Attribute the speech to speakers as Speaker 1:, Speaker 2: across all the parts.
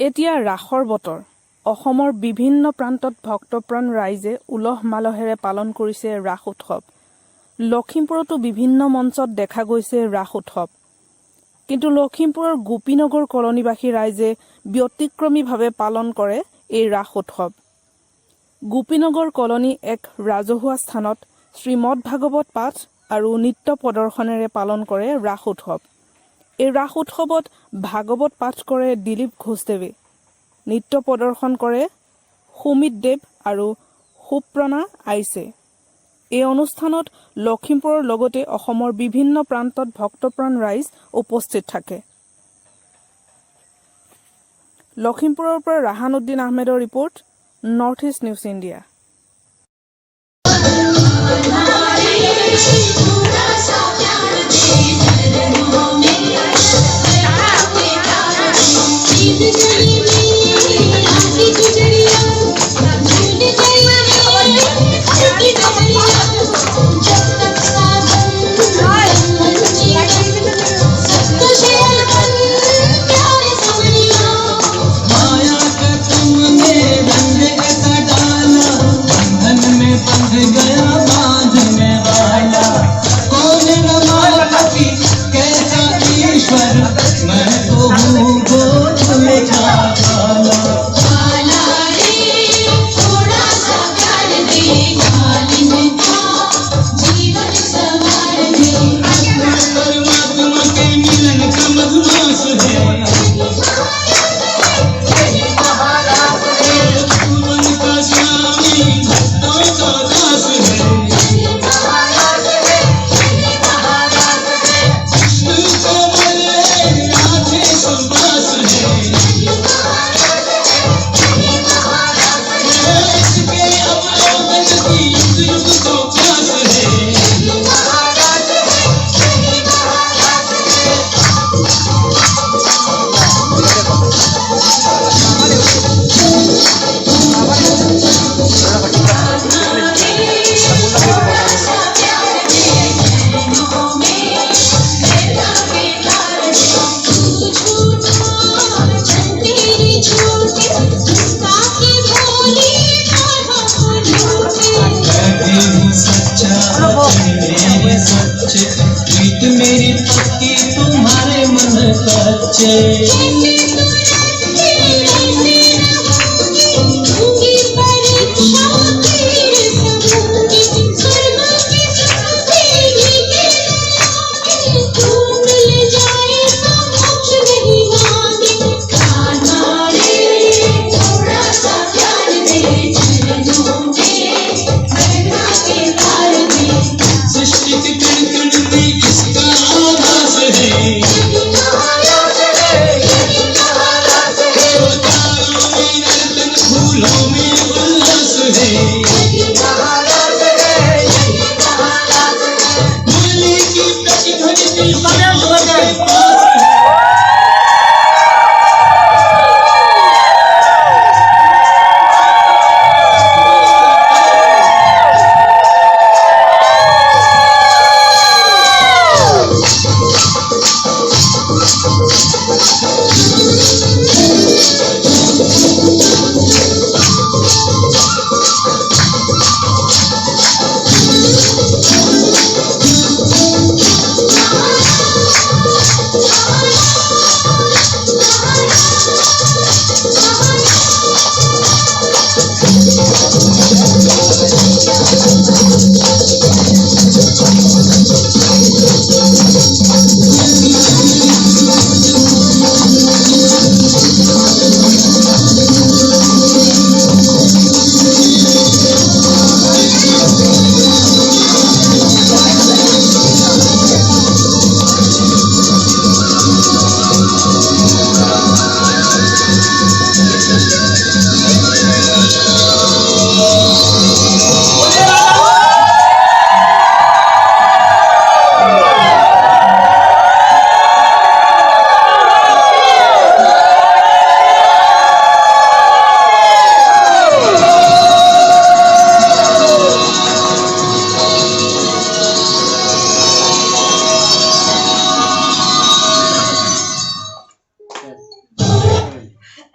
Speaker 1: এতিয়া ৰাসৰ বতৰ। অসমৰ বিভিন্ন প্ৰান্তত ভক্তপ্ৰাণ ৰাইজে উলহ মালহেৰে পালন কৰিছে ৰাস উৎসৱ। লখিমপুৰতো বিভিন্ন মঞ্চত দেখা গৈছে ৰাস উৎসৱ। কিন্তু লখিমপুৰৰ গোপীনগৰ কলনীবাসী ৰাইজে ব্যতিক্ৰমীভাৱে পালন কৰে এই ৰাস উৎসৱ। গোপীনগৰ কলনী এক ৰাজহুৱা স্থানত শ্ৰীমদ ভাগৱত পাঠ আৰু নৃত্য প্ৰদৰ্শনেৰে পালন কৰে ৰাস উৎসৱ। এই ৰাস উৎসৱত ভাগৱত পাঠ কৰে দিলীপ ঘোষদেৱে, নৃত্য প্ৰদৰ্শন কৰে সুমিত দেৱ আৰু সুপ্ৰণা আইছে। এই অনুষ্ঠানত লখিমপুৰৰ লগতে অসমৰ বিভিন্ন প্ৰান্তত ভক্তপ্ৰাণ ৰাইজ উপস্থিত থাকে। লখিমপুৰৰ পৰা ৰাহানুদ্দিন আহমেদৰ ৰিপৰ্ট, নৰ্থ ইষ্ট নিউজ ইণ্ডিয়া।
Speaker 2: मेरी पक्की तुम्हारे मन कच्चे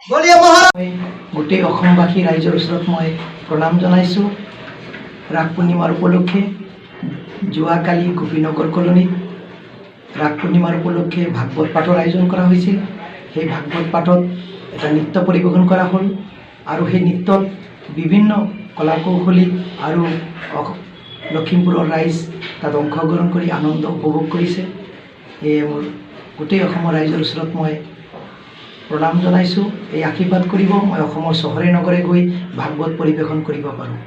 Speaker 3: বলিয়া মহাৰাজ গোটেই অসমবাসী ৰাইজৰ ওচৰত মই প্ৰণাম জনাইছোঁ। ৰাস পূৰ্ণিমাৰ উপলক্ষে যোৱাকালি গোপীনগৰ কলনীত ৰাস পূৰ্ণিমাৰ উপলক্ষে ভাগৱত পাঠৰ আয়োজন কৰা হৈছিল। সেই ভাগৱত পাঠত এটা নৃত্য পৰিৱেশন কৰা হ'ল আৰু সেই নৃত্যত বিভিন্ন কলা কৌশলী আৰু লখিমপুৰৰ ৰাইজ তাত অংশগ্ৰহণ কৰি আনন্দ উপভোগ কৰিছে। সেয়ে মোৰ গোটেই অসমৰ ৰাইজৰ ওচৰত মই প্ৰণাম জনাইছোঁ। এই আশীৰ্বাদ কৰিব মই অসমৰ চহৰে নগৰে গৈ ভাগৱত পৰিৱেশন কৰিব পাৰোঁ।